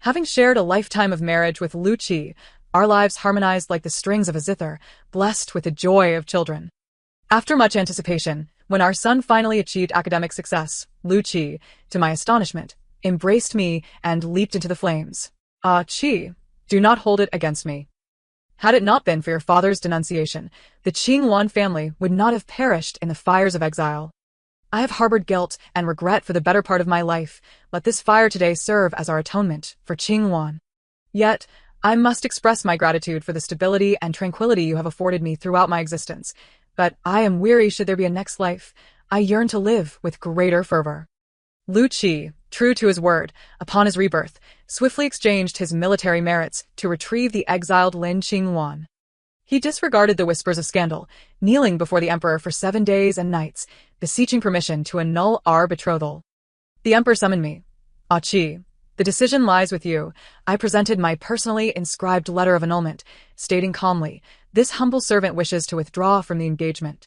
Having shared a lifetime of marriage with Lu Qi, our lives harmonized like the strings of a zither, blessed with the joy of children. After much anticipation, when our son finally achieved academic success, Lu Qi, to my astonishment, embraced me and leaped into the flames. Ah, Qi, do not hold it against me. Had it not been for your father's denunciation, the Qingwan family would not have perished in the fires of exile. I have harbored guilt and regret for the better part of my life. Let this fire today serve as our atonement for Qingwan. Yet, I must express my gratitude for the stability and tranquility you have afforded me throughout my existence. But I am weary should there be a next life. I yearn to live with greater fervor. Lu Qi, true to his word, upon his rebirth, swiftly exchanged his military merits to retrieve the exiled Lin Qingwan. He disregarded the whispers of scandal, kneeling before the emperor for 7 days and nights, beseeching permission to annul our betrothal. The emperor summoned me. Ah Qi, the decision lies with you. I presented my personally inscribed letter of annulment, stating calmly, this humble servant wishes to withdraw from the engagement.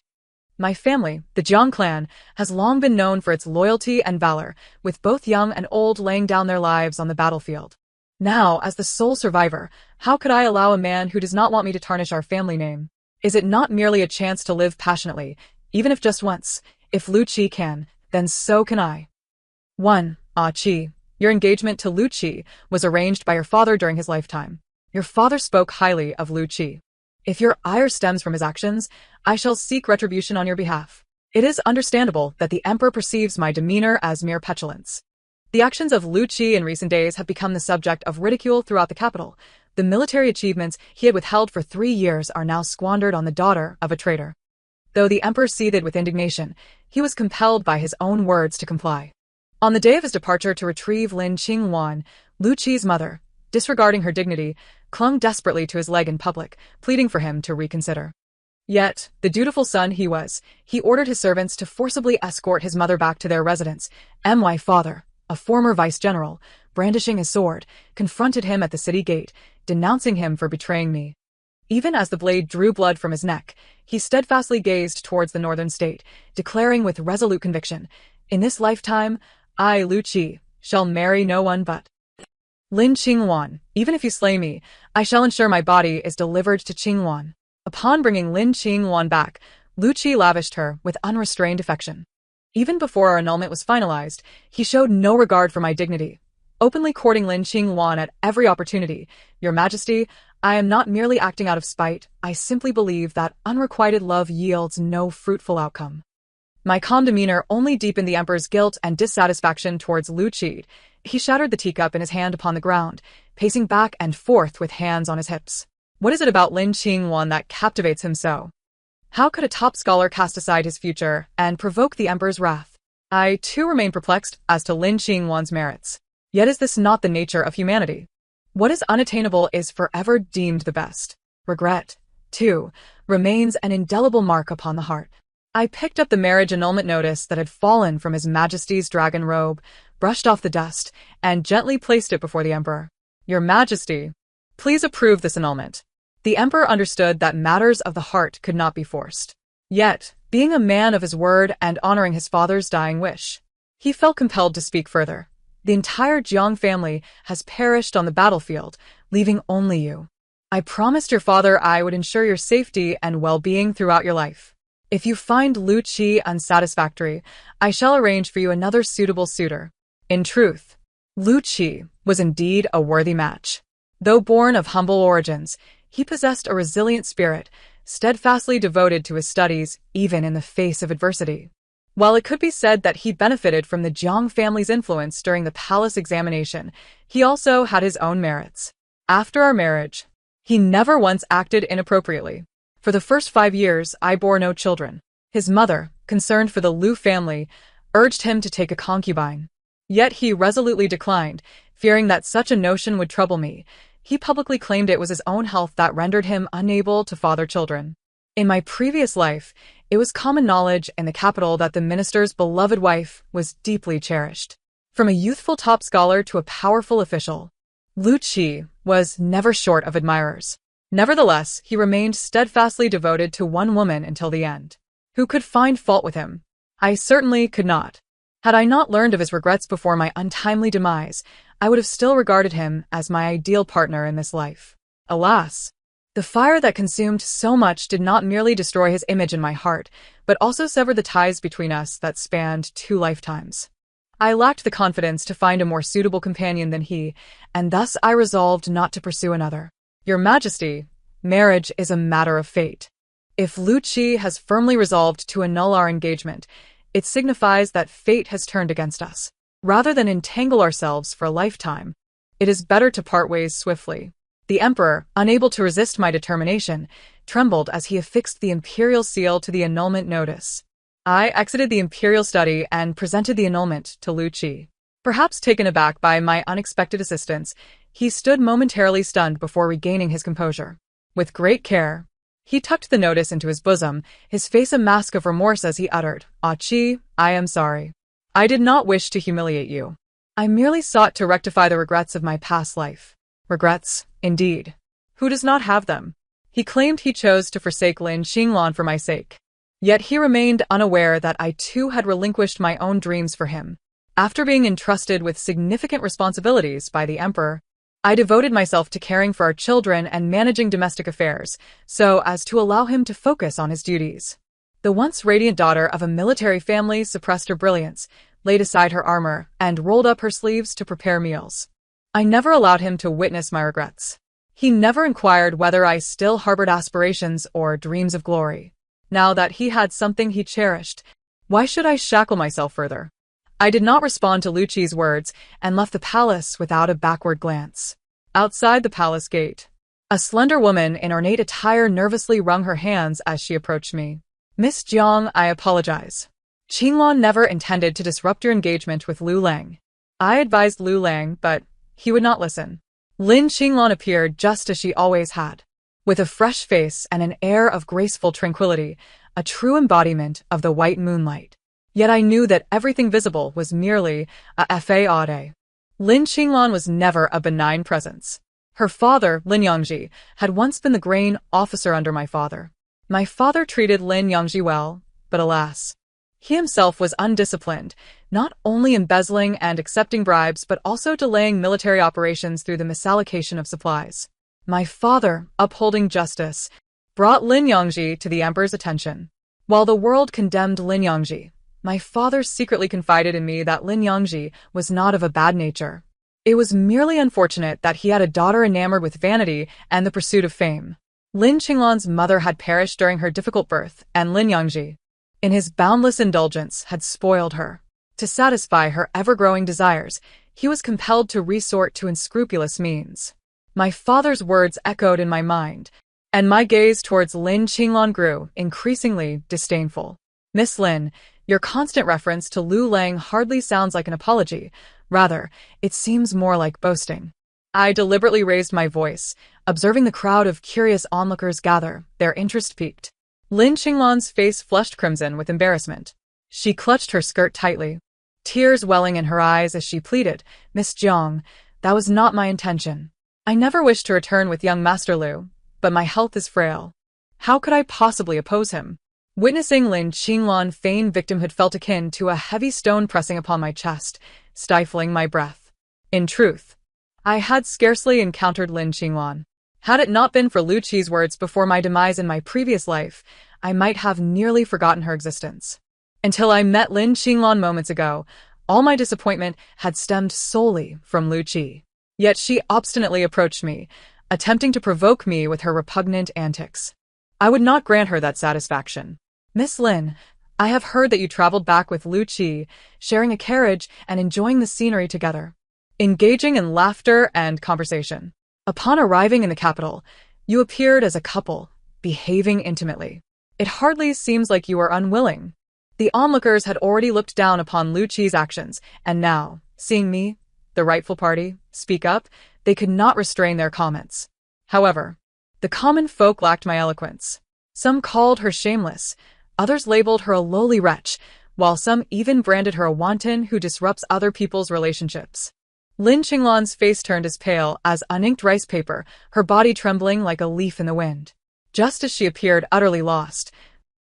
My family, the Jiang clan, has long been known for its loyalty and valor, with both young and old laying down their lives on the battlefield. Now, as the sole survivor, how could I allow a man who does not want me to tarnish our family name? Is it not merely a chance to live passionately, even if just once? If Lu Qi can, then so can I. 1. Ah Qi, your engagement to Lu Qi was arranged by your father during his lifetime. Your father spoke highly of Lu Qi. If your ire stems from his actions, I shall seek retribution on your behalf. It is understandable that the emperor perceives my demeanor as mere petulance. The actions of Lu Qi in recent days have become the subject of ridicule throughout the capital. The military achievements he had withheld for 3 years are now squandered on the daughter of a traitor. Though the emperor seethed with indignation, he was compelled by his own words to comply. On the day of his departure to retrieve Lin Qingwan, Lu Qi's mother, disregarding her dignity, clung desperately to his leg in public, pleading for him to reconsider. Yet, the dutiful son he was, he ordered his servants to forcibly escort his mother back to their residence. My father, a former vice-general, brandishing his sword, confronted him at the city gate, denouncing him for betraying me. Even as the blade drew blood from his neck, he steadfastly gazed towards the northern state, declaring with resolute conviction, in this lifetime, I, Lu Qi, shall marry no one but Lin Qingwan. Even if you slay me, I shall ensure my body is delivered to Qingwan. Upon bringing Lin Qingwan back, Lu Qi lavished her with unrestrained affection. Even before our annulment was finalized, he showed no regard for my dignity, openly courting Lin Qingwan at every opportunity. Your Majesty, I am not merely acting out of spite, I simply believe that unrequited love yields no fruitful outcome. My calm demeanor only deepened the emperor's guilt and dissatisfaction towards Lu Qi. He shattered the teacup in his hand upon the ground, pacing back and forth with hands on his hips. What is it about Lin Qingwan that captivates him so? How could a top scholar cast aside his future and provoke the emperor's wrath? I, too, remain perplexed as to Lin Qingwan's merits. Yet is this not the nature of humanity? What is unattainable is forever deemed the best. Regret, too, remains an indelible mark upon the heart. I picked up the marriage annulment notice that had fallen from His Majesty's dragon robe, brushed off the dust, and gently placed it before the emperor. Your Majesty, please approve this annulment. The emperor understood that matters of the heart could not be forced. Yet, being a man of his word and honoring his father's dying wish, he felt compelled to speak further. The entire Jiang family has perished on the battlefield, leaving only you. I promised your father I would ensure your safety and well-being throughout your life. If you find Lu Qi unsatisfactory, I shall arrange for you another suitable suitor. In truth, Lu Qi was indeed a worthy match. Though born of humble origins, he possessed a resilient spirit, steadfastly devoted to his studies even in the face of adversity. While it could be said that he benefited from the Jiang family's influence during the palace examination, he also had his own merits. After our marriage, he never once acted inappropriately. For the first 5 years, I bore no children. His mother, concerned for the Lu family, urged him to take a concubine. Yet he resolutely declined, fearing that such a notion would trouble me. He publicly claimed it was his own health that rendered him unable to father children. In my previous life, it was common knowledge in the capital that the minister's beloved wife was deeply cherished. From a youthful top scholar to a powerful official, Lu Qi was never short of admirers. Nevertheless, he remained steadfastly devoted to one woman until the end. Who could find fault with him? I certainly could not. Had I not learned of his regrets before my untimely demise, I would have still regarded him as my ideal partner in this life. Alas, the fire that consumed so much did not merely destroy his image in my heart, but also severed the ties between us that spanned 2 lifetimes. I lacked the confidence to find a more suitable companion than he, and thus I resolved not to pursue another. Your Majesty, marriage is a matter of fate. If Lu Qi has firmly resolved to annul our engagement, it signifies that fate has turned against us. Rather than entangle ourselves for a lifetime, it is better to part ways swiftly. The Emperor, unable to resist my determination, trembled as he affixed the imperial seal to the annulment notice. I exited the imperial study and presented the annulment to Lu Qi. Perhaps taken aback by my unexpected assistance, he stood momentarily stunned before regaining his composure. With great care, he tucked the notice into his bosom, his face a mask of remorse as he uttered, "Ah Qi, I am sorry. I did not wish to humiliate you. I merely sought to rectify the regrets of my past life." Regrets, indeed. Who does not have them? He claimed he chose to forsake Lin Xinglan for my sake. Yet he remained unaware that I too had relinquished my own dreams for him. After being entrusted with significant responsibilities by the Emperor, I devoted myself to caring for our children and managing domestic affairs, so as to allow him to focus on his duties. The once radiant daughter of a military family suppressed her brilliance, laid aside her armor, and rolled up her sleeves to prepare meals. I never allowed him to witness my regrets. He never inquired whether I still harbored aspirations or dreams of glory. Now that he had something he cherished, why should I shackle myself further? I did not respond to Lu Qi's words and left the palace without a backward glance. Outside the palace gate, a slender woman in ornate attire nervously wrung her hands as she approached me. "Miss Jiang, I apologize. Qinglan never intended to disrupt your engagement with Lu Lang." I advised Lu Lang, but he would not listen. Lin Qinglan appeared just as she always had, with a fresh face and an air of graceful tranquility, a true embodiment of the white moonlight. Yet I knew that everything visible was merely a fade. Lin Qinglan was never a benign presence. Her father, Lin Yangji, had once been the grain officer under my father. My father treated Lin Yangji well, but alas, he himself was undisciplined, not only embezzling and accepting bribes but also delaying military operations through the misallocation of supplies. My father, upholding justice, brought Lin Yangji to the Emperor's attention. While the world condemned Lin Yangji, my father secretly confided in me that Lin Yangji was not of a bad nature. It was merely unfortunate that he had a daughter enamored with vanity and the pursuit of fame. Lin Qinglan's mother had perished during her difficult birth, and Lin Yangji, in his boundless indulgence, had spoiled her. To satisfy her ever-growing desires, he was compelled to resort to unscrupulous means. My father's words echoed in my mind, and my gaze towards Lin Qinglan grew increasingly disdainful. "Miss Lin, your constant reference to Lu Lang hardly sounds like an apology. Rather, it seems more like boasting." I deliberately raised my voice, observing the crowd of curious onlookers gather, their interest piqued. Lin Qinglan's face flushed crimson with embarrassment. She clutched her skirt tightly, tears welling in her eyes as she pleaded, "Miss Jiang, that was not my intention. I never wished to return with young Master Lu, but my health is frail. How could I possibly oppose him?" Witnessing Lin Qinglan feign victimhood felt akin to a heavy stone pressing upon my chest, stifling my breath. In truth, I had scarcely encountered Lin Qinglan. Had it not been for Lu Qi's words before my demise in my previous life, I might have nearly forgotten her existence. Until I met Lin Qinglan moments ago, all my disappointment had stemmed solely from Lu Qi. Yet she obstinately approached me, attempting to provoke me with her repugnant antics. I would not grant her that satisfaction. "Miss Lin, I have heard that you traveled back with Lu Qi, sharing a carriage and enjoying the scenery together, engaging in laughter and conversation. Upon arriving in the capital, you appeared as a couple, behaving intimately. It hardly seems like you are unwilling." The onlookers had already looked down upon Lu Qi's actions, and now, seeing me, the rightful party, speak up, they could not restrain their comments. However, the common folk lacked my eloquence. Some called her shameless, others labeled her a lowly wretch, while some even branded her a wanton who disrupts other people's relationships. Lin Qinglan's face turned as pale as uninked rice paper, her body trembling like a leaf in the wind. Just as she appeared utterly lost,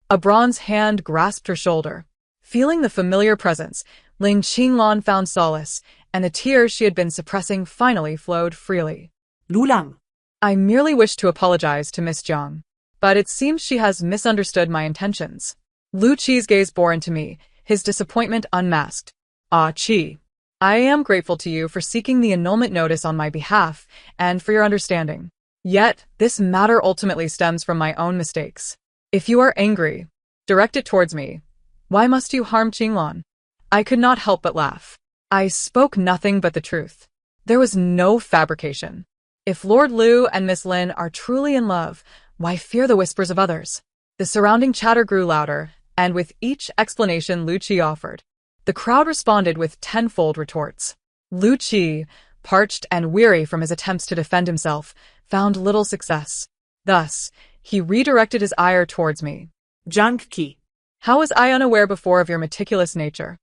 a bronze hand grasped her shoulder. Feeling the familiar presence, Ling Qinglan found solace, and the tears she had been suppressing finally flowed freely. Lulang. I merely wish to apologize to Miss Jiang, but it seems she has misunderstood my intentions. Lu Qi's gaze bore into me, his disappointment unmasked. Ah, Qi. I am grateful to you for seeking the annulment notice on my behalf and for your understanding. Yet, this matter ultimately stems from my own mistakes. If you are angry, direct it towards me. Why must you harm Qinglan? I could not help but laugh. I spoke nothing but the truth. There was no fabrication. If Lord Lu and Miss Lin are truly in love, why fear the whispers of others? The surrounding chatter grew louder, and with each explanation Lu Qi offered, the crowd responded with tenfold retorts. Lu Qi, parched and weary from his attempts to defend himself, found little success. Thus, he redirected his ire towards me. Jiang Qi. How was I unaware before of your meticulous nature?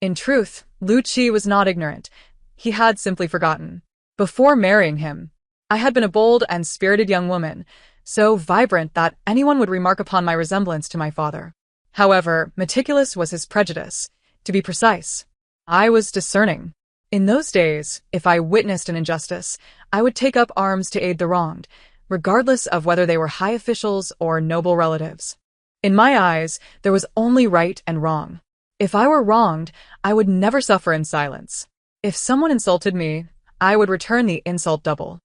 In truth, Lu Qi was not ignorant. He had simply forgotten. Before marrying him, I had been a bold and spirited young woman, so vibrant that anyone would remark upon my resemblance to my father. However, meticulous was his prejudice. To be precise, I was discerning. In those days, if I witnessed an injustice, I would take up arms to aid the wronged, regardless of whether they were high officials or noble relatives. In my eyes, there was only right and wrong. If I were wronged, I would never suffer in silence. If someone insulted me, I would return the insult double.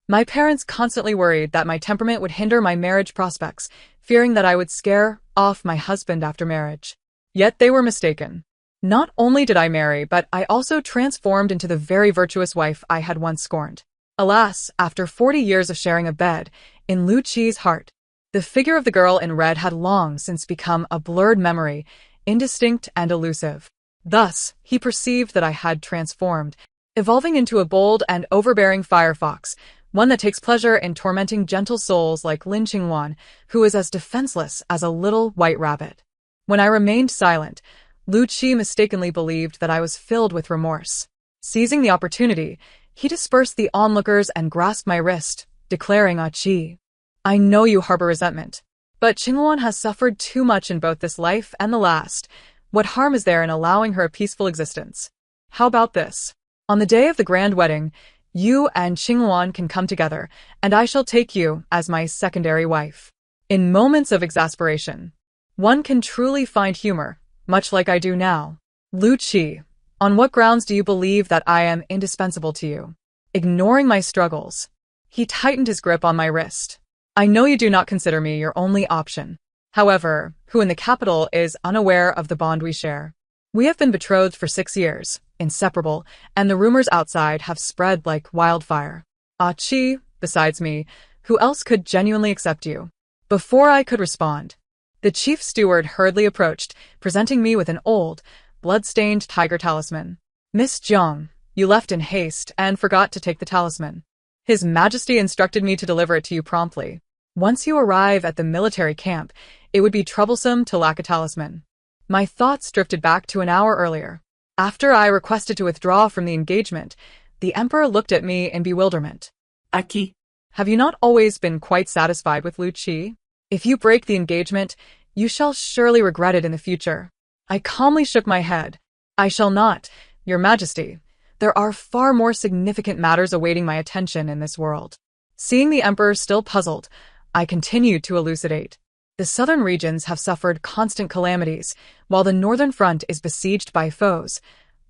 My parents constantly worried that my temperament would hinder my marriage prospects, fearing that I would scare off my husband after marriage. Yet they were mistaken. Not only did I marry, but I also transformed into the very virtuous wife I had once scorned. Alas, after 40 years of sharing a bed, in Lu Qi's heart, the figure of the girl in red had long since become a blurred memory, indistinct and elusive. Thus, he perceived that I had transformed, evolving into a bold and overbearing firefox, one that takes pleasure in tormenting gentle souls like Lin Qingwan, who is as defenseless as a little white rabbit. When I remained silent, Lu Qi mistakenly believed that I was filled with remorse. Seizing the opportunity, he dispersed the onlookers and grasped my wrist, declaring, "Ah, Qi, I know you harbor resentment, but Qingluan has suffered too much in both this life and the last. What harm is there in allowing her a peaceful existence? How about this? On the day of the grand wedding, you and Qingluan can come together, and I shall take you as my secondary wife." In moments of exasperation, one can truly find humor, much like I do now. Lu Qi, on what grounds do you believe that I am indispensable to you? Ignoring my struggles, he tightened his grip on my wrist. I know you do not consider me your only option. However, who in the capital is unaware of the bond we share? We have been betrothed for 6 years, inseparable, and the rumors outside have spread like wildfire. Ah, Qi, besides me, who else could genuinely accept you? Before I could respond, the chief steward hurriedly approached, presenting me with an old, blood-stained tiger talisman. "Miss Jiang, you left in haste and forgot to take the talisman. His Majesty instructed me to deliver it to you promptly. Once you arrive at the military camp, it would be troublesome to lack a talisman." My thoughts drifted back to an hour earlier. After I requested to withdraw from the engagement, the Emperor looked at me in bewilderment. Aki. Have you not always been quite satisfied with Lu Qi? If you break the engagement, you shall surely regret it in the future. I calmly shook my head. I shall not, Your Majesty. There are far more significant matters awaiting my attention in this world. Seeing the Emperor still puzzled, I continued to elucidate. The southern regions have suffered constant calamities, while the northern front is besieged by foes.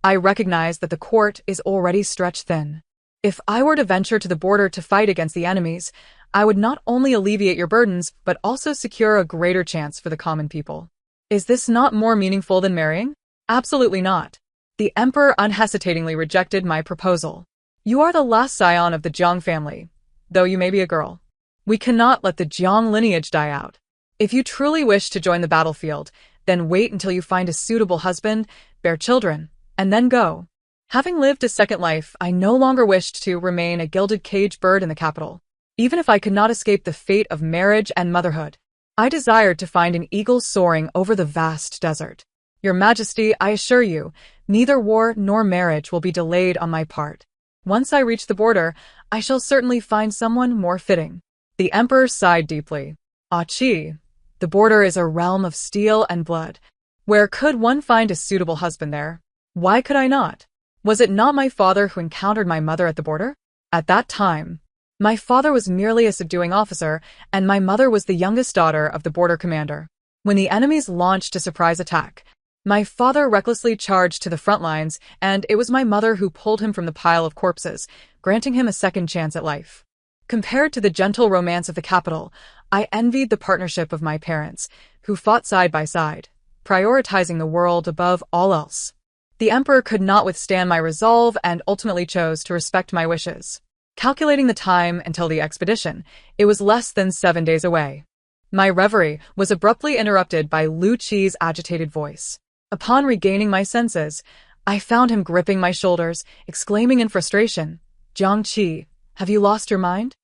I recognize that the court is already stretched thin. If I were to venture to the border to fight against the enemies, I would not only alleviate your burdens, but also secure a greater chance for the common people. Is this not more meaningful than marrying? Absolutely not. The Emperor unhesitatingly rejected my proposal. You are the last scion of the Jiang family, though you may be a girl. We cannot let the Jiang lineage die out. If you truly wish to join the battlefield, then wait until you find a suitable husband, bear children, and then go. Having lived a second life, I no longer wished to remain a gilded cage bird in the capital. Even if I could not escape the fate of marriage and motherhood, I desired to find an eagle soaring over the vast desert. Your Majesty, I assure you, neither war nor marriage will be delayed on my part. Once I reach the border, I shall certainly find someone more fitting. The Emperor sighed deeply. Ah, Qi, the border is a realm of steel and blood. Where could one find a suitable husband there? Why could I not? Was it not my father who encountered my mother at the border? At that time, my father was merely a subduing officer, and my mother was the youngest daughter of the border commander. When the enemies launched a surprise attack, my father recklessly charged to the front lines, and it was my mother who pulled him from the pile of corpses, granting him a second chance at life. Compared to the gentle romance of the capital, I envied the partnership of my parents, who fought side by side, prioritizing the world above all else. The emperor could not withstand my resolve and ultimately chose to respect my wishes. Calculating the time until the expedition, it was less than 7 days away. My reverie was abruptly interrupted by Lu Qi's agitated voice. Upon regaining my senses, I found him gripping my shoulders, exclaiming in frustration, "Jiang Qi, have you lost your mind?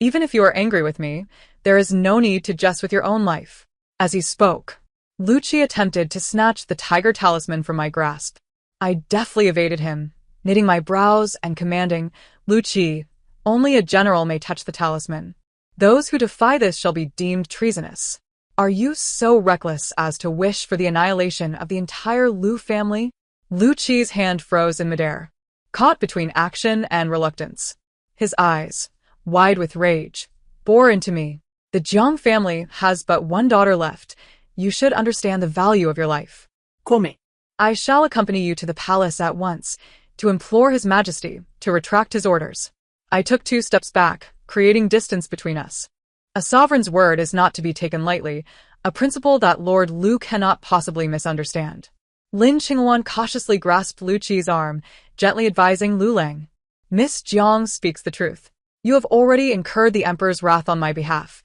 Even if you are angry with me, there is no need to jest with your own life." As he spoke, Lu Qi attempted to snatch the tiger talisman from my grasp. I deftly evaded him, knitting my brows and commanding, "Lu Qi, only a general may touch the talisman. Those who defy this shall be deemed treasonous. Are you so reckless as to wish for the annihilation of the entire Lu family?" Lu Qi's hand froze in midair, caught between action and reluctance. His eyes, wide with rage, bore into me. "The Jiang family has but one daughter left. You should understand the value of your life. Come. I shall accompany you to the palace at once, to implore His Majesty to retract his orders." I took 2 steps back, creating distance between us. A sovereign's word is not to be taken lightly, a principle that Lord Lu cannot possibly misunderstand. Lin Qingwan cautiously grasped Lu Qi's arm, gently advising Lu Lang, "Miss Jiang speaks the truth. You have already incurred the Emperor's wrath on my behalf.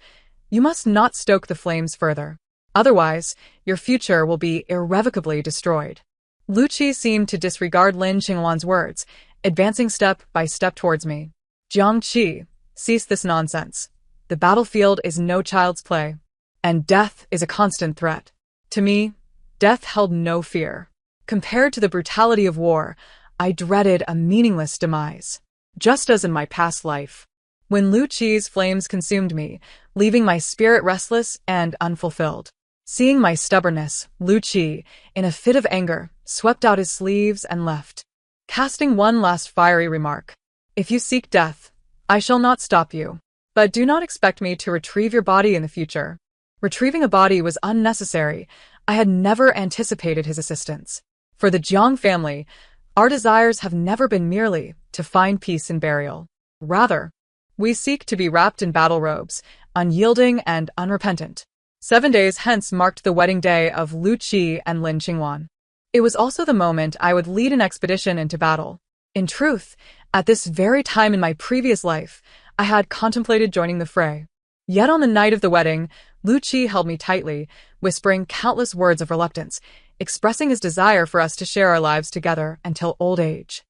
You must not stoke the flames further. Otherwise, your future will be irrevocably destroyed." Lu Qi seemed to disregard Lin Qingwan's words, advancing step by step towards me. "Jiang Qi, cease this nonsense. The battlefield is no child's play, and death is a constant threat." To me, death held no fear. Compared to the brutality of war, I dreaded a meaningless demise, just as in my past life, when Lu Qi's flames consumed me, leaving my spirit restless and unfulfilled. Seeing my stubbornness, Lu Qi, in a fit of anger, swept out his sleeves and left, casting one last fiery remark. "If you seek death, I shall not stop you. But do not expect me to retrieve your body in the future." Retrieving a body was unnecessary. I had never anticipated his assistance. For the Jiang family, our desires have never been merely to find peace in burial. Rather, we seek to be wrapped in battle robes, unyielding and unrepentant. 7 days hence marked the wedding day of Lu Qi and Lin Qingwan. It was also the moment I would lead an expedition into battle. In truth, at this very time in my previous life, I had contemplated joining the fray. Yet on the night of the wedding, Lu Qi held me tightly, whispering countless words of reluctance, expressing his desire for us to share our lives together until old age.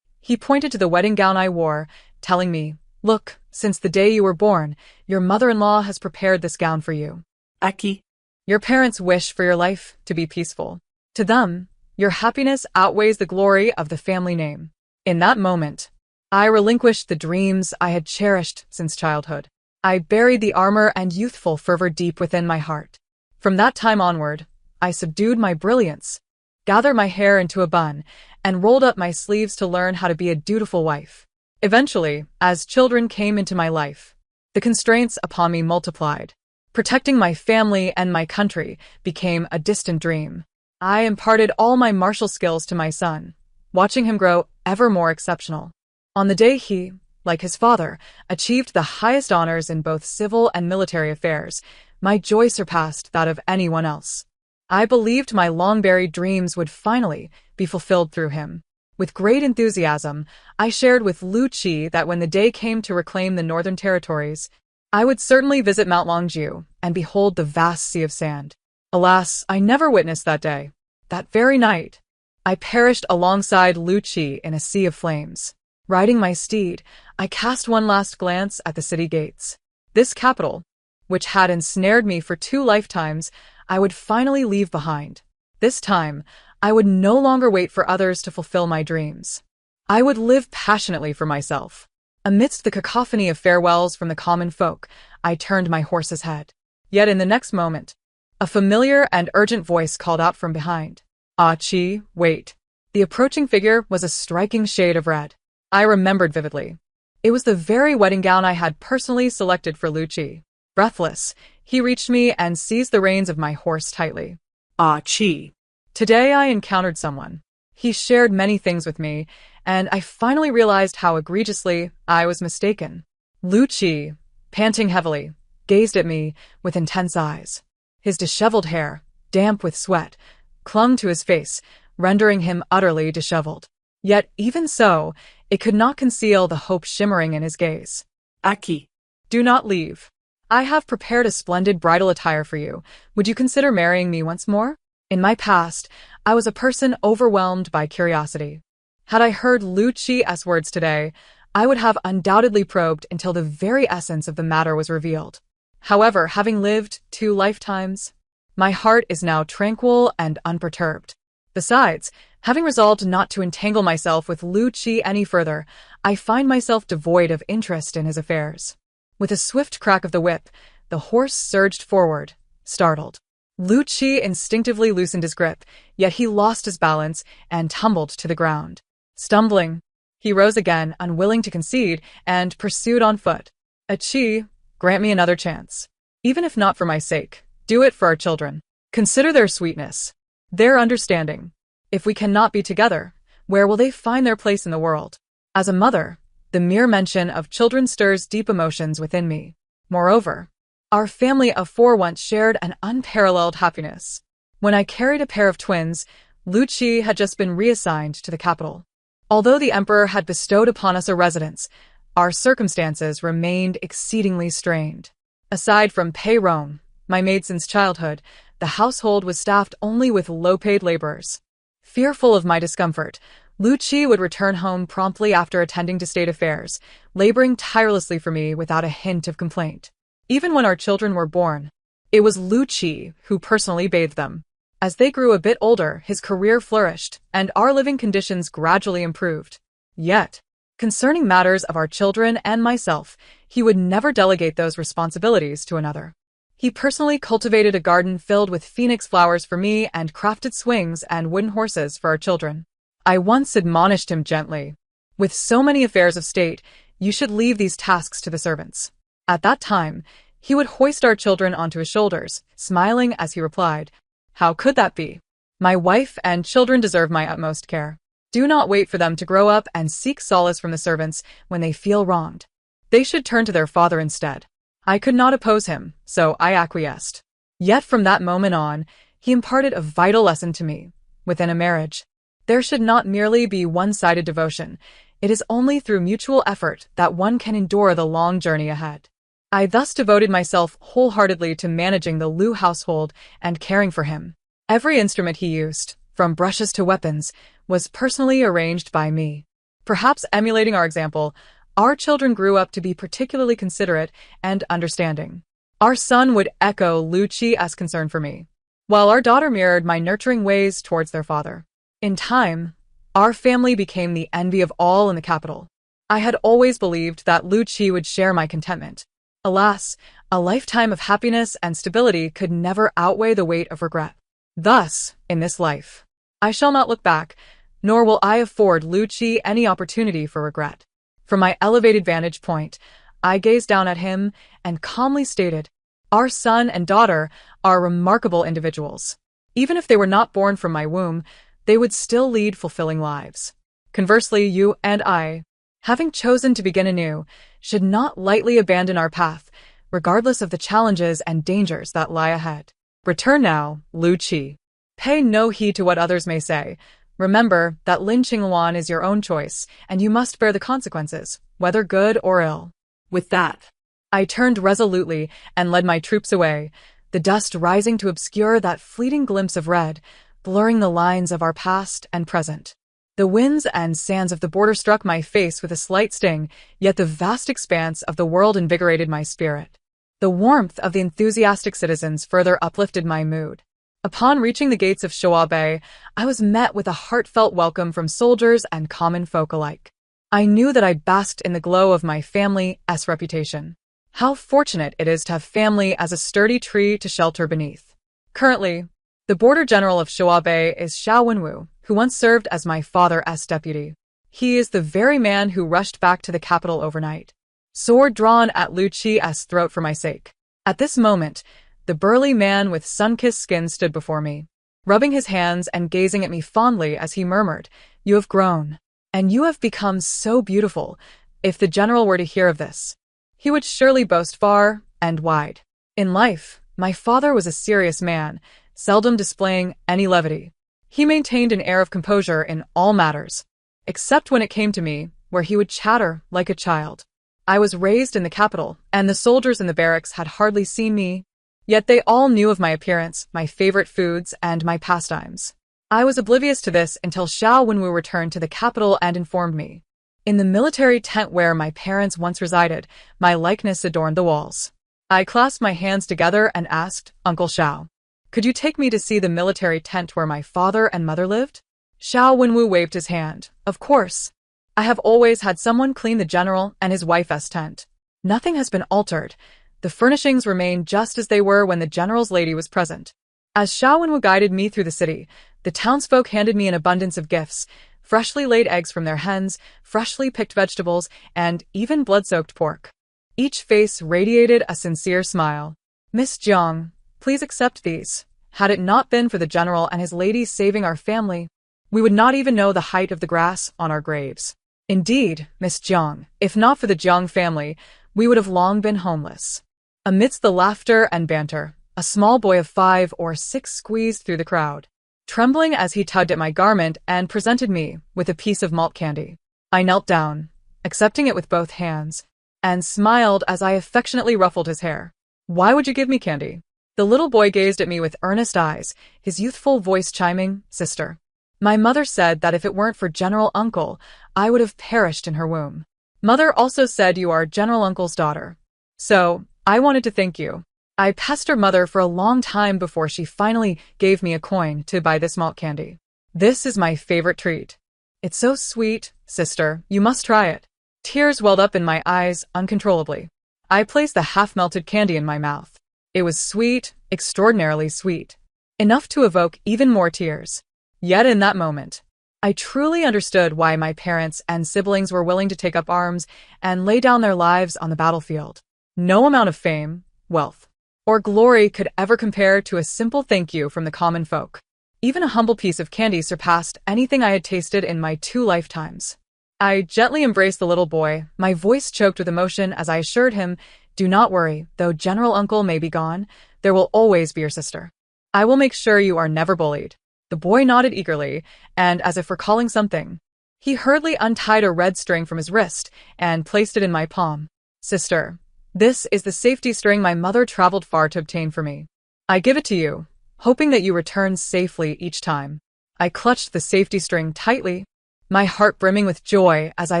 He pointed to the wedding gown I wore, telling me, "Look, since the day you were born, your mother-in-law has prepared this gown for you. Aqui. Your parents wish for your life to be peaceful. To them, your happiness outweighs the glory of the family name." In that moment, I relinquished the dreams I had cherished since childhood. I buried the armor and youthful fervor deep within my heart. From that time onward, I subdued my brilliance, gathered my hair into a bun, and rolled up my sleeves to learn how to be a dutiful wife. Eventually, as children came into my life, the constraints upon me multiplied. Protecting my family and my country became a distant dream. I imparted all my martial skills to my son, watching him grow ever more exceptional. On the day he, like his father, achieved the highest honors in both civil and military affairs, my joy surpassed that of anyone else. I believed my long-buried dreams would finally be fulfilled through him. With great enthusiasm, I shared with Lu Qi that when the day came to reclaim the northern territories, I would certainly visit Mount Longju and behold the vast sea of sand. Alas, I never witnessed that day. That very night, I perished alongside Lu Qi in a sea of flames. Riding my steed, I cast one last glance at the city gates. This capital, which had ensnared me for 2 lifetimes, I would finally leave behind. This time, I would no longer wait for others to fulfill my dreams. I would live passionately for myself. Amidst the cacophony of farewells from the common folk, I turned my horse's head. Yet in the next moment, a familiar and urgent voice called out from behind. "Ah, Qi, wait." The approaching figure was a striking shade of red. I remembered vividly. It was the very wedding gown I had personally selected for Lucci. Breathless, he reached me and seized the reins of my horse tightly. Ah, Chi. Today I encountered someone. He shared many things with me, and I finally realized how egregiously I was mistaken. Lucci, panting heavily, gazed at me with intense eyes. His disheveled hair, damp with sweat, clung to his face, rendering him utterly disheveled. Yet even so, it could not conceal the hope shimmering in his gaze. Aki. Do not leave. I have prepared a splendid bridal attire for you. Would you consider marrying me once more? In my past, I was a person overwhelmed by curiosity. Had I heard Lucci's words today, I would have undoubtedly probed until the very essence of the matter was revealed. However, having lived 2 lifetimes, my heart is now tranquil and unperturbed. Besides, having resolved not to entangle myself with Lucci any further, I find myself devoid of interest in his affairs. With a swift crack of the whip, the horse surged forward, startled. Lucci instinctively loosened his grip, yet he lost his balance and tumbled to the ground. Stumbling, he rose again, unwilling to concede, and pursued on foot. Achi, grant me another chance. Even if not for my sake, do it for our children. Consider their sweetness, their understanding. If we cannot be together, where will they find their place in the world? As a mother, the mere mention of children stirs deep emotions within me. Moreover, our family of 4 once shared an unparalleled happiness. When I carried a pair of twins, Lucci had just been reassigned to the capital. Although the emperor had bestowed upon us a residence, our circumstances remained exceedingly strained. Aside from Peyron, my maid since childhood, the household was staffed only with low-paid laborers. Fearful of my discomfort, Lucci would return home promptly after attending to state affairs, laboring tirelessly for me without a hint of complaint. Even when our children were born, it was Lucci who personally bathed them. As they grew a bit older, his career flourished, and our living conditions gradually improved. Yet, concerning matters of our children and myself, he would never delegate those responsibilities to another. He personally cultivated a garden filled with phoenix flowers for me and crafted swings and wooden horses for our children. I once admonished him gently. With so many affairs of state, you should leave these tasks to the servants. At that time, he would hoist our children onto his shoulders, smiling as he replied, "How could that be? My wife and children deserve my utmost care. Do not wait for them to grow up and seek solace from the servants when they feel wronged. They should turn to their father instead." I could not oppose him, so I acquiesced. Yet from that moment on, he imparted a vital lesson to me. Within a marriage, there should not merely be one-sided devotion. It is only through mutual effort that one can endure the long journey ahead. I thus devoted myself wholeheartedly to managing the Liu household and caring for him. Every instrument he used, from brushes to weapons, was personally arranged by me. Perhaps emulating our example, our children grew up to be particularly considerate and understanding. Our son would echo Lucci's concern for me, while our daughter mirrored my nurturing ways towards their father. In time, our family became the envy of all in the capital. I had always believed that Lucci would share my contentment. Alas, a lifetime of happiness and stability could never outweigh the weight of regret. Thus, in this life, I shall not look back, nor will I afford Lucci any opportunity for regret. From my elevated vantage point, I gazed down at him and calmly stated, "Our son and daughter are remarkable individuals. Even if they were not born from my womb, they would still lead fulfilling lives. Conversely, you and I, having chosen to begin anew, should not lightly abandon our path, regardless of the challenges and dangers that lie ahead. Return now, Lucci. Pay no heed to what others may say. Remember that Lin Qingluan is your own choice, and you must bear the consequences, whether good or ill." With that, I turned resolutely and led my troops away, the dust rising to obscure that fleeting glimpse of red, blurring the lines of our past and present. The winds and sands of the border struck my face with a slight sting, yet the vast expanse of the world invigorated my spirit. The warmth of the enthusiastic citizens further uplifted my mood. Upon reaching the gates of Shuabai, I was met with a heartfelt welcome from soldiers and common folk alike. I knew that I basked in the glow of my family's reputation. How fortunate it is to have family as a sturdy tree to shelter beneath. Currently, the border general of Shuabai is Xiao Wenwu, who once served as my father's deputy. He is the very man who rushed back to the capital overnight, sword drawn at Lu Qi's throat for my sake. At this moment, the burly man with sun-kissed skin stood before me, rubbing his hands and gazing at me fondly as he murmured, "You have grown, and you have become so beautiful. If the general were to hear of this, he would surely boast far and wide." In life, my father was a serious man, seldom displaying any levity. He maintained an air of composure in all matters, except when it came to me, where he would chatter like a child. I was raised in the capital, and the soldiers in the barracks had hardly seen me, yet they all knew of my appearance, my favorite foods, and my pastimes. I was oblivious to this until Xiao Wenwu returned to the capital and informed me. In the military tent where my parents once resided, my likeness adorned the walls. I clasped my hands together and asked, "Uncle Xiao, could you take me to see the military tent where my father and mother lived?" Xiao Wenwu waved his hand. "Of course. I have always had someone clean the general and his wife's tent. Nothing has been altered. The furnishings remain just as they were when the general's lady was present." As Xiao Wenwu guided me through the city, the townsfolk handed me an abundance of gifts: freshly laid eggs from their hens, freshly picked vegetables, and even blood-soaked pork. Each face radiated a sincere smile. "Miss Jiang, please accept these. Had it not been for the general and his lady saving our family, we would not even know the height of the grass on our graves. Indeed, Miss Jiang, if not for the Jiang family, we would have long been homeless." Amidst the laughter and banter, a small boy of 5 or 6 squeezed through the crowd, trembling as he tugged at my garment and presented me with a piece of malt candy. I knelt down, accepting it with both hands, and smiled as I affectionately ruffled his hair. "Why would you give me candy?" The little boy gazed at me with earnest eyes, his youthful voice chiming, "Sister, my mother said that if it weren't for General Uncle, I would have perished in her womb. Mother also said you are General Uncle's daughter. So, I wanted to thank you." I pestered Mother for a long time before she finally gave me a coin to buy this malt candy. "This is my favorite treat. It's so sweet, sister, you must try it." Tears welled up in my eyes uncontrollably. I placed the half-melted candy in my mouth. It was sweet, extraordinarily sweet, enough to evoke even more tears. Yet in that moment, I truly understood why my parents and siblings were willing to take up arms and lay down their lives on the battlefield. No amount of fame, wealth, or glory could ever compare to a simple thank you from the common folk. Even a humble piece of candy surpassed anything I had tasted in my 2 lifetimes. I gently embraced the little boy, my voice choked with emotion as I assured him, "Do not worry, though General Uncle may be gone, there will always be your sister. I will make sure you are never bullied." The boy nodded eagerly, and as if recalling something, he hurriedly untied a red string from his wrist and placed it in my palm. "Sister, this is the safety string my mother traveled far to obtain for me. I give it to you, hoping that you return safely each time." I clutched the safety string tightly, my heart brimming with joy as I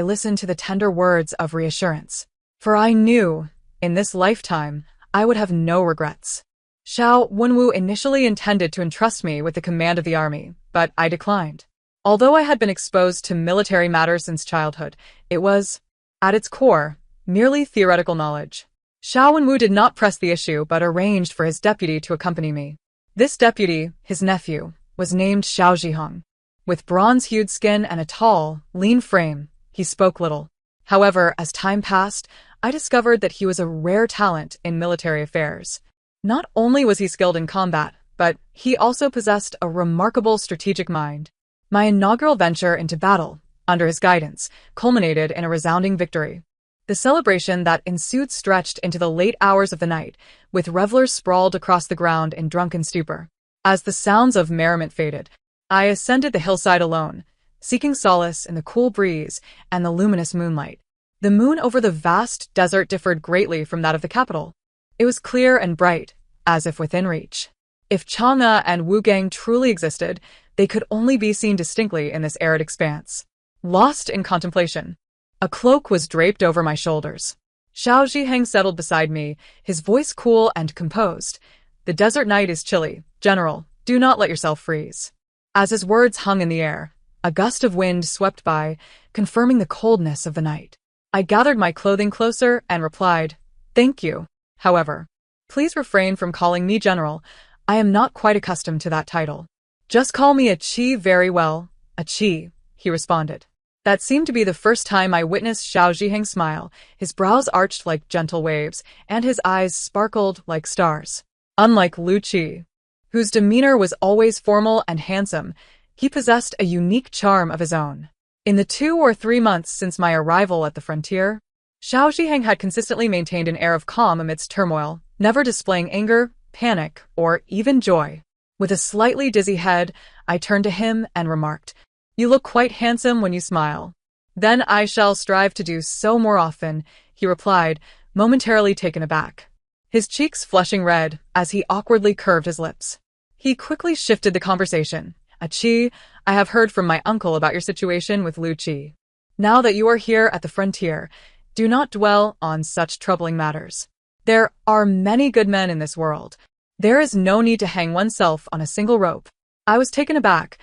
listened to the tender words of reassurance. For I knew, in this lifetime, I would have no regrets. Xiao Wenwu initially intended to entrust me with the command of the army, but I declined. Although I had been exposed to military matters since childhood, it was, at its core, merely theoretical knowledge. Xiao Wenwu did not press the issue but arranged for his deputy to accompany me. This deputy, his nephew, was named Xiao Zhiheng. With bronze-hued skin and a tall, lean frame, he spoke little. However, as time passed, I discovered that he was a rare talent in military affairs. Not only was he skilled in combat, but he also possessed a remarkable strategic mind. My inaugural venture into battle, under his guidance, culminated in a resounding victory. The celebration that ensued stretched into the late hours of the night, with revelers sprawled across the ground in drunken stupor. As the sounds of merriment faded, I ascended the hillside alone, seeking solace in the cool breeze and the luminous moonlight. The moon over the vast desert differed greatly from that of the capital. It was clear and bright, as if within reach. If Chang'e and Wugang truly existed, they could only be seen distinctly in this arid expanse. Lost in contemplation, a cloak was draped over my shoulders. Xiao Zhiheng settled beside me, his voice cool and composed. "The desert night is chilly. General, do not let yourself freeze." As his words hung in the air, a gust of wind swept by, confirming the coldness of the night. I gathered my clothing closer and replied, "Thank you. However, please refrain from calling me General. I am not quite accustomed to that title. Just call me a Qi very well, "Achi," he responded. That seemed to be the first time I witnessed Xiao Zhiheng smile. His brows arched like gentle waves, and his eyes sparkled like stars. Unlike Lu Qi, whose demeanor was always formal and handsome, he possessed a unique charm of his own. In the 2 or 3 months since my arrival at the frontier, Xiao Zhiheng had consistently maintained an air of calm amidst turmoil, never displaying anger, panic, or even joy. With a slightly dizzy head, I turned to him and remarked, "You look quite handsome when you smile." "Then I shall strive to do so more often," he replied, momentarily taken aback, his cheeks flushing red as he awkwardly curved his lips. He quickly shifted the conversation. "Achi, I have heard from my uncle about your situation with Lu Qi. Now that you are here at the frontier, do not dwell on such troubling matters. There are many good men in this world. There is no need to hang oneself on a single rope." I was taken aback.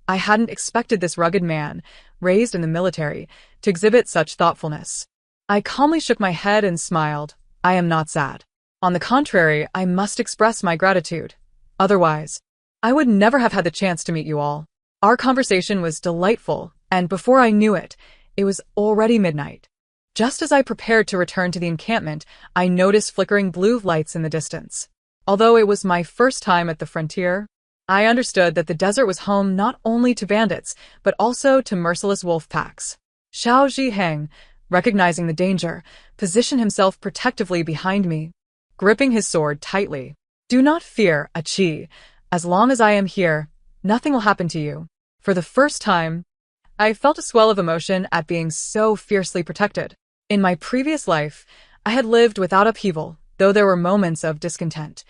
I hadn't expected this rugged man, raised in the military, to exhibit such thoughtfulness. I calmly shook my head and smiled. "I am not sad. On the contrary, I must express my gratitude. Otherwise, I would never have had the chance to meet you all." Our conversation was delightful, and before I knew it, it was already midnight. Just as I prepared to return to the encampment, I noticed flickering blue lights in the distance. Although it was my first time at the frontier, I understood that the desert was home not only to bandits, but also to merciless wolf packs. Xiao Zhiheng, recognizing the danger, positioned himself protectively behind me, gripping his sword tightly. "Do not fear, Achi. As long as I am here, nothing will happen to you." For the first time, I felt a swell of emotion at being so fiercely protected. In my previous life, I had lived without upheaval, though there were moments of discontent.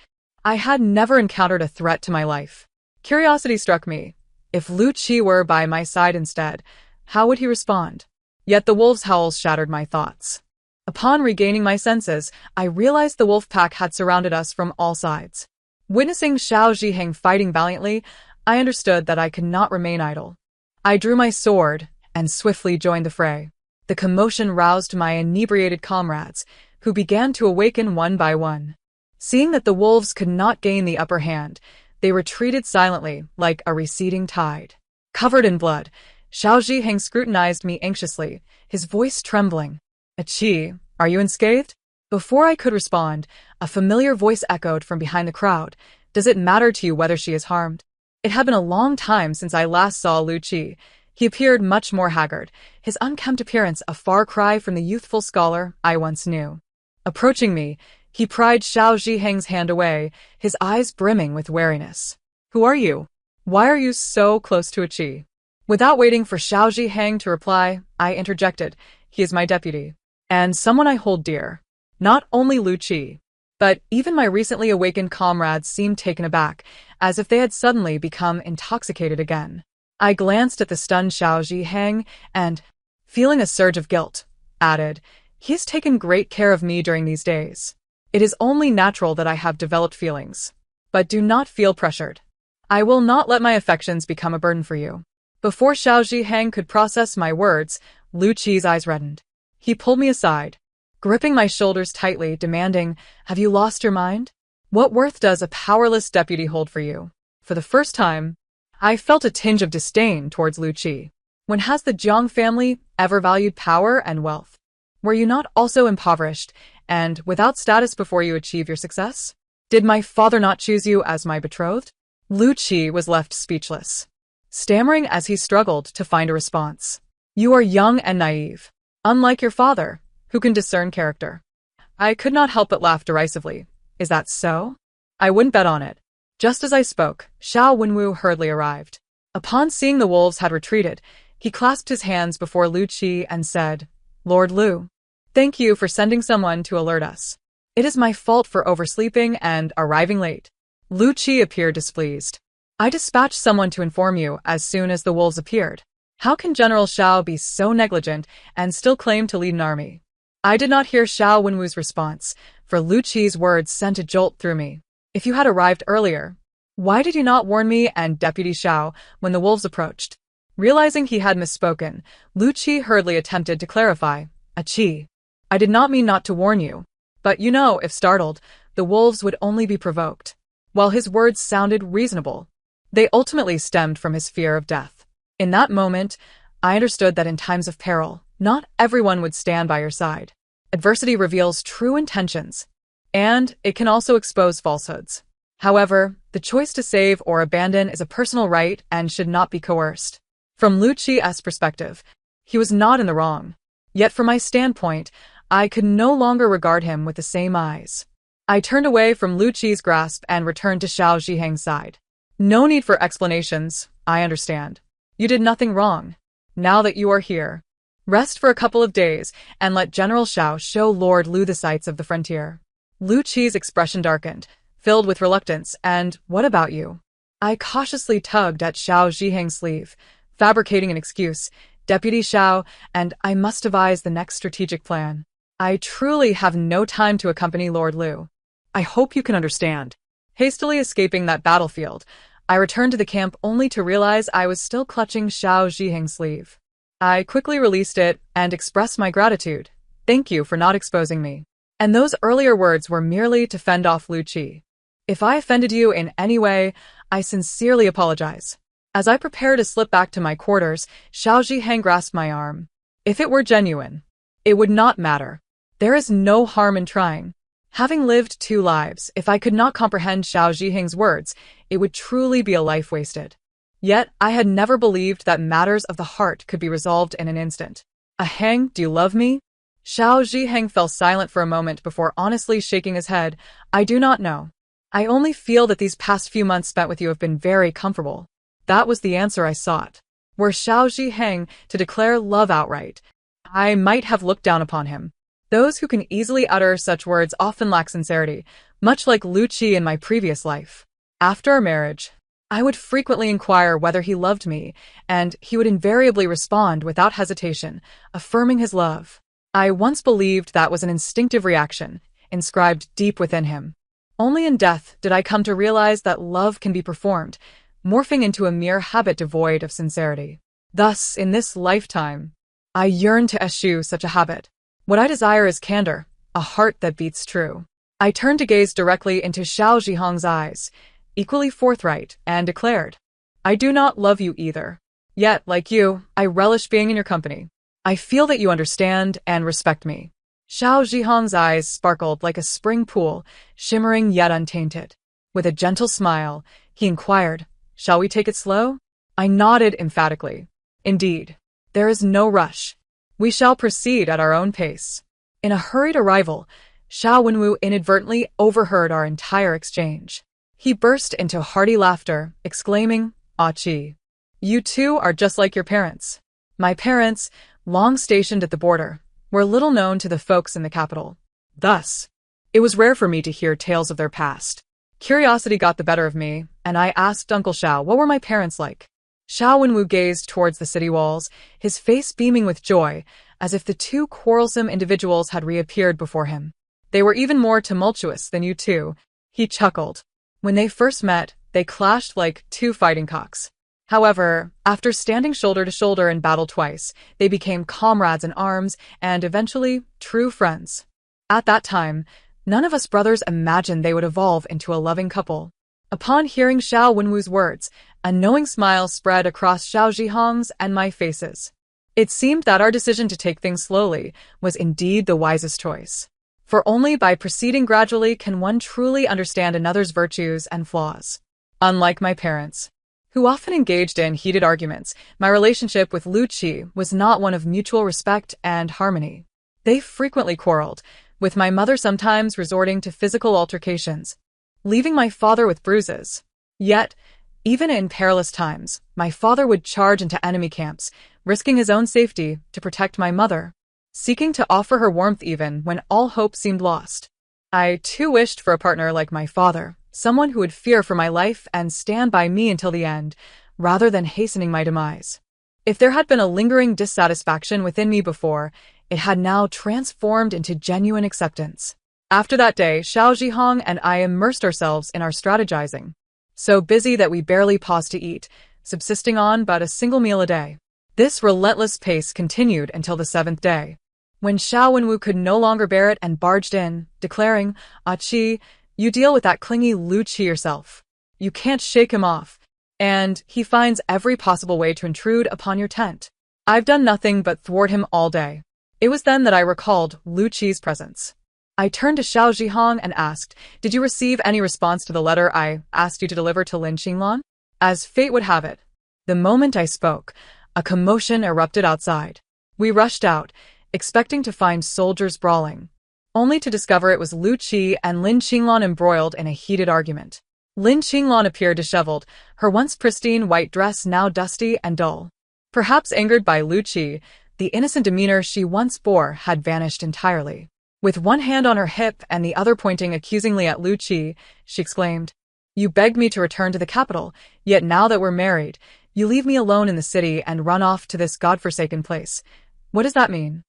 I had never encountered a threat to my life. Curiosity struck me. If Lu Qi were by my side instead, how would he respond? Yet the wolves' howls shattered my thoughts. Upon regaining my senses, I realized the wolf pack had surrounded us from all sides. Witnessing Xiao Zhiheng fighting valiantly, I understood that I could not remain idle. I drew my sword and swiftly joined the fray. The commotion roused my inebriated comrades, who began to awaken one by one. Seeing that the wolves could not gain the upper hand, they retreated silently, like a receding tide. Covered in blood, Xiao Zhiheng scrutinized me anxiously, his voice trembling. "Achi, are you unscathed?" Before I could respond, a familiar voice echoed from behind the crowd. "Does it matter to you whether she is harmed?" It had been a long time since I last saw Lu Qi. He appeared much more haggard, his unkempt appearance a far cry from the youthful scholar I once knew. Approaching me, he pried Xiao Zhiheng's hand away, his eyes brimming with wariness. "Who are you? Why are you so close to Achi?" Without waiting for Xiao Zhiheng to reply, I interjected, "He is my deputy, and someone I hold dear. Not only Lu Qi, but even my recently awakened comrades seemed taken aback, as if they had suddenly become intoxicated again." I glanced at the stunned Xiao Zhiheng and, feeling a surge of guilt, added, "He has taken great care of me during these days. It is only natural that I have developed feelings. But do not feel pressured. I will not let my affections become a burden for you." Before Xiao Zhiheng could process my words, Lu Qi's eyes reddened. He pulled me aside, gripping my shoulders tightly, demanding, "Have you lost your mind? What worth does a powerless deputy hold for you?" For the first time, I felt a tinge of disdain towards Lu Qi. When has the Jiang family ever valued power and wealth? Were you not also impoverished and without status before you achieved your success? Did my father not choose you as my betrothed? Lu Qi was left speechless, stammering as he struggled to find a response. "You are young and naive, unlike your father, who can discern character." I could not help but laugh derisively. "Is that so? I wouldn't bet on it." Just as I spoke, Xiao Wenwu hurriedly arrived. Upon seeing the wolves had retreated, he clasped his hands before Lu Qi and said, "Lord Lu, thank you for sending someone to alert us. It is my fault for oversleeping and arriving late." Lu Qi appeared displeased. "I dispatched someone to inform you as soon as the wolves appeared. How can General Xiao be so negligent and still claim to lead an army?" I did not hear Xiao Wenwu's response, for Lu Qi's words sent a jolt through me. "If you had arrived earlier, why did you not warn me and Deputy Xiao when the wolves approached?" Realizing he had misspoken, Lu Qi hurriedly attempted to clarify. "Achi, I did not mean not to warn you. But you know, if startled, the wolves would only be provoked." While his words sounded reasonable, they ultimately stemmed from his fear of death. In that moment, I understood that in times of peril, not everyone would stand by your side. Adversity reveals true intentions, and it can also expose falsehoods. However, the choice to save or abandon is a personal right and should not be coerced. From Lucci's perspective, he was not in the wrong. Yet from my standpoint, I could no longer regard him with the same eyes. I turned away from Lucci's grasp and returned to Xiao Zhiheng's side. No need for explanations, I understand. You did nothing wrong. Now that you are here, rest for a couple of days and let General Xiao show Lord Lu the sights of the frontier. Lucci's expression darkened, filled with reluctance, and what about you? I cautiously tugged at Xiao Zhiheng's sleeve, fabricating an excuse. Deputy Xiao, and I must devise the next strategic plan. I truly have no time to accompany Lord Lu. I hope you can understand. Hastily escaping that battlefield, I returned to the camp only to realize I was still clutching Xiao Zhiheng's sleeve. I quickly released it and expressed my gratitude. Thank you for not exposing me. And those earlier words were merely to fend off Lucci. If I offended you in any way, I sincerely apologize. As I prepared to slip back to my quarters, Xiao Zhiheng grasped my arm. If it were genuine, it would not matter. There is no harm in trying. Having lived 2 lives, if I could not comprehend Xiao Zhiheng's words, it would truly be a life wasted. Yet, I had never believed that matters of the heart could be resolved in an instant. Aheng, do you love me? Xiao Zhiheng fell silent for a moment before honestly shaking his head. I do not know. I only feel that these past few months spent with you have been very comfortable. That was the answer I sought. Were Xiao Zhiheng to declare love outright, I might have looked down upon him. Those who can easily utter such words often lack sincerity, much like Lucci in my previous life. After our marriage, I would frequently inquire whether he loved me, and he would invariably respond without hesitation, affirming his love. I once believed that was an instinctive reaction, inscribed deep within him. Only in death did I come to realize that love can be performed, morphing into a mere habit devoid of sincerity. Thus, in this lifetime, I yearn to eschew such a habit. What I desire is candor, a heart that beats true. I turned to gaze directly into Xiao Zhiheng's eyes, equally forthright, and declared, I do not love you either. Yet, like you, I relish being in your company. I feel that you understand and respect me. Xiao Zhiheng's eyes sparkled like a spring pool, shimmering yet untainted. With a gentle smile, he inquired, Shall we take it slow? I nodded emphatically. Indeed, there is no rush. We shall proceed at our own pace. In a hurried arrival, Xiao Wenwu inadvertently overheard our entire exchange. He burst into hearty laughter, exclaiming, Ah Chi, you two are just like your parents. My parents, long stationed at the border, were little known to the folks in the capital. Thus, it was rare for me to hear tales of their past. Curiosity got the better of me, and I asked Uncle Xiao what were my parents like. Xiao Wenwu gazed towards the city walls, his face beaming with joy, as if the 2 quarrelsome individuals had reappeared before him. They were even more tumultuous than you two, he chuckled. When they first met, they clashed like 2 fighting cocks. However, after standing shoulder to shoulder in battle twice, they became comrades in arms and eventually true friends. At that time, none of us brothers imagined they would evolve into a loving couple. Upon hearing Xiao Wenwu's words, a knowing smile spread across Xiao Zhiheng's and my faces. It seemed that our decision to take things slowly was indeed the wisest choice. For only by proceeding gradually can one truly understand another's virtues and flaws. Unlike my parents, who often engaged in heated arguments, my relationship with Lucci was not one of mutual respect and harmony. They frequently quarreled, with my mother sometimes resorting to physical altercations, leaving my father with bruises. Yet, even in perilous times, my father would charge into enemy camps, risking his own safety to protect my mother, seeking to offer her warmth even when all hope seemed lost. I too wished for a partner like my father, someone who would fear for my life and stand by me until the end, rather than hastening my demise. If there had been a lingering dissatisfaction within me before, it had now transformed into genuine acceptance. After that day, Xiao Zhiheng and I immersed ourselves in our strategizing, so busy that we barely paused to eat, subsisting on but a single meal a day. This relentless pace continued until the 7th day, when Xiao Wenwu could no longer bear it and barged in, declaring, Ah Chi, you deal with that clingy Lu Chi yourself. You can't shake him off. and he finds every possible way to intrude upon your tent. I've done nothing but thwart him all day. It was then that I recalled Lu Qi's presence. I turned to Xiao Zhihong and asked, "Did you receive any response to the letter I asked you to deliver to Lin Qinglan?" As fate would have it, the moment I spoke, a commotion erupted outside. We rushed out, expecting to find soldiers brawling, only to discover it was Lu Qi and Lin Qinglan embroiled in a heated argument. Lin Qinglan appeared disheveled, her once pristine white dress now dusty and dull. Perhaps angered by Lu Qi, the innocent demeanor she once bore had vanished entirely. With one hand on her hip and the other pointing accusingly at Lu Qi, she exclaimed, "You begged me to return to the capital, yet now that we're married, you leave me alone in the city and run off to this godforsaken place. What does that mean?"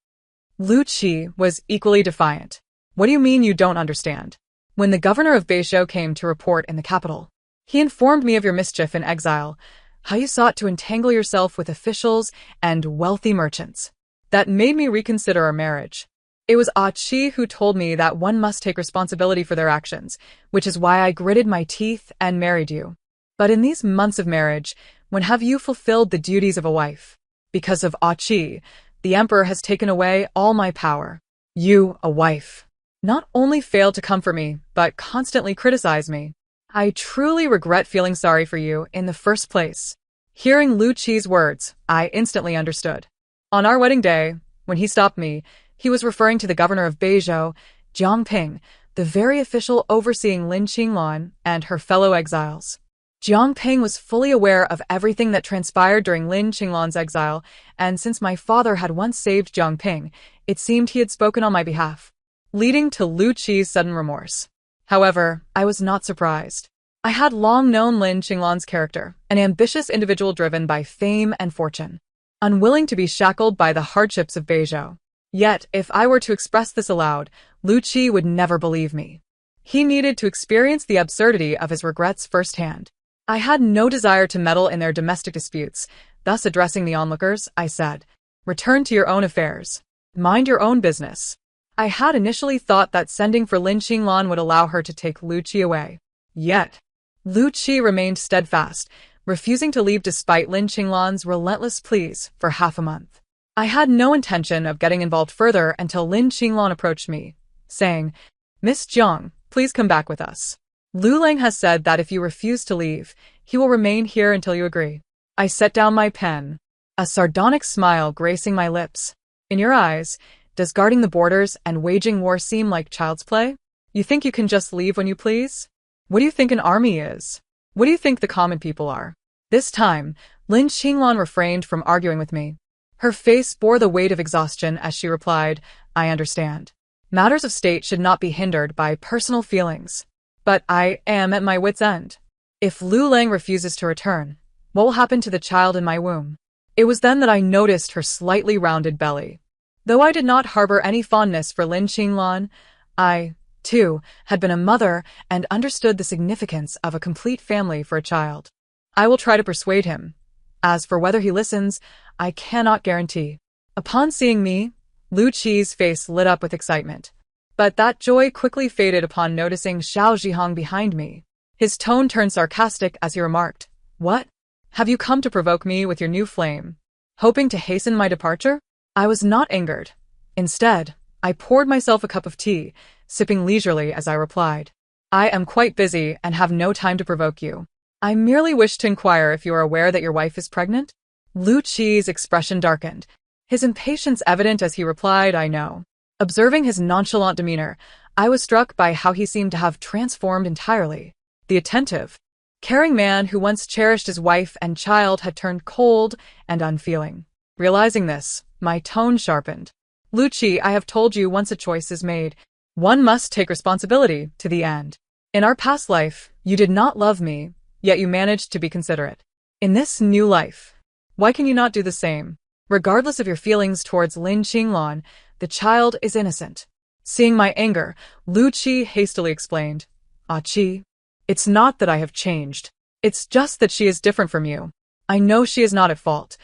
Lu Qi was equally defiant. "What do you mean you don't understand? When the governor of Beizhou came to report in the capital, he informed me of your mischief in exile, how you sought to entangle yourself with officials and wealthy merchants. That made me reconsider our marriage. It was Qi who told me that one must take responsibility for their actions, which is why I gritted my teeth and married you. But in these months of marriage, when have you fulfilled the duties of a wife? Because of Qi, the emperor has taken away all my power. You, a wife, not only failed to comfort me, but constantly criticize me. I truly regret feeling sorry for you in the first place." Hearing Lu Qi's words, I instantly understood. On our wedding day, when he stopped me, he was referring to the governor of Beizhou, Jiang Ping, the very official overseeing Lin Qinglan and her fellow exiles. Jiang Ping was fully aware of everything that transpired during Lin Qinglan's exile, and since my father had once saved Jiang Ping, it seemed he had spoken on my behalf, leading to Lu Qi's sudden remorse. However, I was not surprised. I had long known Lin Qinglan's character, an ambitious individual driven by fame and fortune, unwilling to be shackled by the hardships of Beizhou. Yet, if I were to express this aloud, Lu Qi would never believe me. He needed to experience the absurdity of his regrets firsthand. I had no desire to meddle in their domestic disputes, thus addressing the onlookers, I said, "Return to your own affairs. Mind your own business." I had initially thought that sending for Lin Qinglan would allow her to take Lu Qi away. Yet, Lu Qi remained steadfast, refusing to leave despite Lin Qinglan's relentless pleas for half a month. I had no intention of getting involved further until Lin Qinglan approached me, saying, "Miss Jiang, please come back with us. Lu Lang has said that if you refuse to leave, he will remain here until you agree." I set down my pen, a sardonic smile gracing my lips. "In your eyes, does guarding the borders and waging war seem like child's play? You think you can just leave when you please? What do you think an army is? What do you think the common people are?" This time, Lin Qinglan refrained from arguing with me. Her face bore the weight of exhaustion as she replied, "I understand. Matters of state should not be hindered by personal feelings. But I am at my wit's end. If Lu Lang refuses to return, what will happen to the child in my womb?" It was then that I noticed her slightly rounded belly. Though I did not harbor any fondness for Lin Qinglan, I, too, had been a mother and understood the significance of a complete family for a child. I will try to persuade him. As for whether he listens, I cannot guarantee. Upon seeing me, Lu Qi's face lit up with excitement. But that joy quickly faded upon noticing Xiao Zhihong behind me. His tone turned sarcastic as he remarked, "What? Have you come to provoke me with your new flame, hoping to hasten my departure?" I was not angered. Instead, I poured myself a cup of tea, sipping leisurely as I replied, "I am quite busy and have no time to provoke you. I merely wish to inquire if you are aware that your wife is pregnant?" Lu Qi's expression darkened, his impatience evident as he replied, "I know." Observing his nonchalant demeanor, I was struck by how he seemed to have transformed entirely. The attentive, caring man who once cherished his wife and child had turned cold and unfeeling. Realizing this, my tone sharpened. "Lu Qi, I have told you once a choice is made, one must take responsibility to the end. In our past life, you did not love me, yet you managed to be considerate. In this new life, why can you not do the same? Regardless of your feelings towards Lin Qinglan, the child is innocent." Seeing my anger, Lu Qi hastily explained, "Qi, it's not that I have changed. It's just that she is different from you. I know she is not at fault.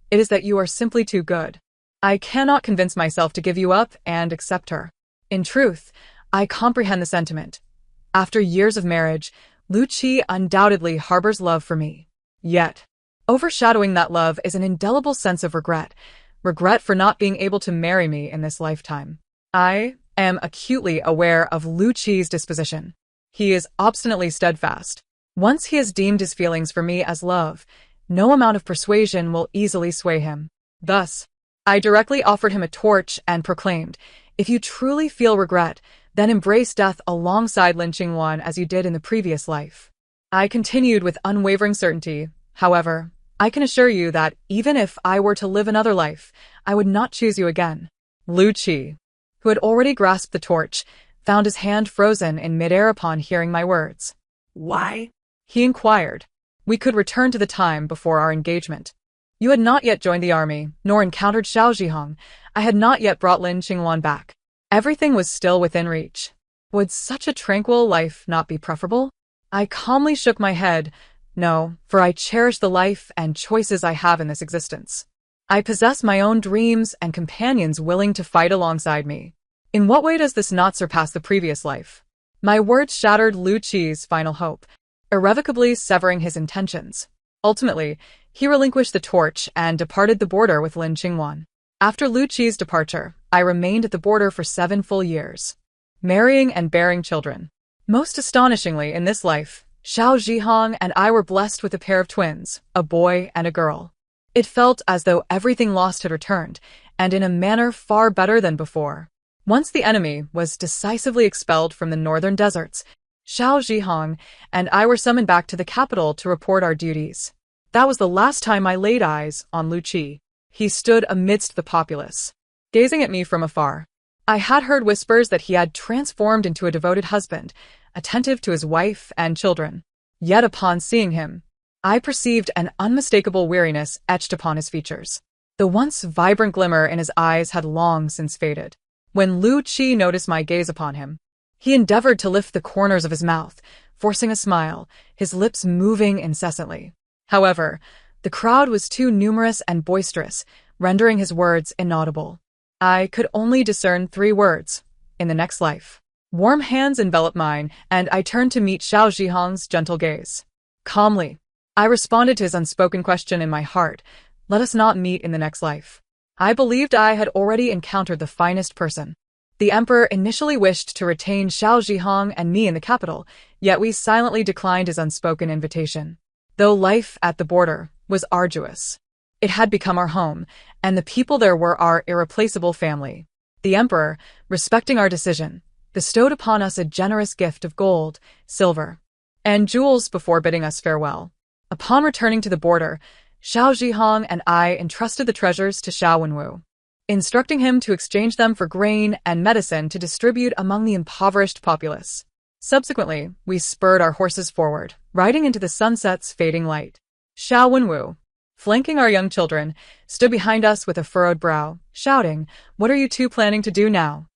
It is that you are simply too good. I cannot convince myself to give you up and accept her. In truth, I comprehend the sentiment. After years of marriage, Lu Qi undoubtedly harbors love for me. Yet, overshadowing that love is an indelible sense of regret. Regret for not being able to marry me in this lifetime. I am acutely aware of Lu Qi's disposition. He is obstinately steadfast. Once he has deemed his feelings for me as love, no amount of persuasion will easily sway him. Thus, I directly offered him a torch and proclaimed, "If you truly feel regret, then embrace death alongside Lin Qingwan as you did in the previous life." I continued with unwavering certainty. "However, I can assure you that even if I were to live another life, I would not choose you again." Lu Qi, who had already grasped the torch, found his hand frozen in midair upon hearing my words. "Why?" He inquired. "We could return to the time before our engagement. You had not yet joined the army, nor encountered Xiao Zhihong. I had not yet brought Lin Qingwan back. Everything was still within reach. Would such a tranquil life not be preferable?" I calmly shook my head. "No, for I cherish the life and choices I have in this existence. I possess my own dreams and companions willing to fight alongside me. In what way does this not surpass the previous life?" My words shattered Lu Qi's final hope, irrevocably severing his intentions. Ultimately, he relinquished the torch and departed the border with Lin Qingwan. After Lu Qi's departure, I remained at the border for 7 full years, marrying and bearing children. Most astonishingly, in this life, Xiao Zhihong and I were blessed with a pair of twins, a boy and a girl. It felt as though everything lost had returned, and in a manner far better than before. Once the enemy was decisively expelled from the northern deserts, Xiao Zhihong and I were summoned back to the capital to report our duties. That was the last time I laid eyes on Lu Qi. He stood amidst the populace, gazing at me from afar. I had heard whispers that he had transformed into a devoted husband, attentive to his wife and children. Yet upon seeing him, I perceived an unmistakable weariness etched upon his features. The once vibrant glimmer in his eyes had long since faded. When Lu Qi noticed my gaze upon him, he endeavored to lift the corners of his mouth, forcing a smile, his lips moving incessantly. However, the crowd was too numerous and boisterous, rendering his words inaudible. I could only discern 3 words: "In the next life." Warm hands enveloped mine, and I turned to meet Xiao Zhihong's gentle gaze. Calmly, I responded to his unspoken question in my heart, "Let us not meet in the next life." I believed I had already encountered the finest person. The emperor initially wished to retain Xiao Zhihong and me in the capital, yet we silently declined his unspoken invitation. Though life at the border was arduous, it had become our home, and the people there were our irreplaceable family. The emperor, respecting our decision, bestowed upon us a generous gift of gold, silver, and jewels before bidding us farewell. Upon returning to the border, Xiao Zhihong and I entrusted the treasures to Xiao Wenwu, instructing him to exchange them for grain and medicine to distribute among the impoverished populace. Subsequently, we spurred our horses forward, riding into the sunset's fading light. Xiao Wenwu, flanking our young children, stood behind us with a furrowed brow, shouting, "What are you two planning to do now?"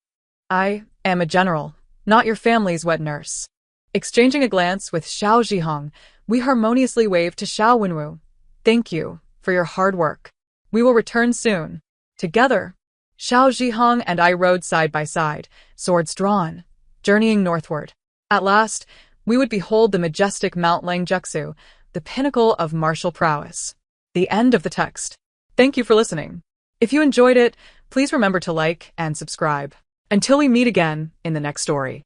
"I am a general, not your family's wet nurse." Exchanging a glance with Xiao Zhihong, we harmoniously waved to Xiao Wenwu. "Thank you for your hard work. We will return soon." Together, Xiao Zhihong and I rode side by side, swords drawn, journeying northward. At last, we would behold the majestic Mount Langjutsu, the pinnacle of martial prowess. The end of the text. Thank you for listening. If you enjoyed it, please remember to like and subscribe. Until we meet again in the next story.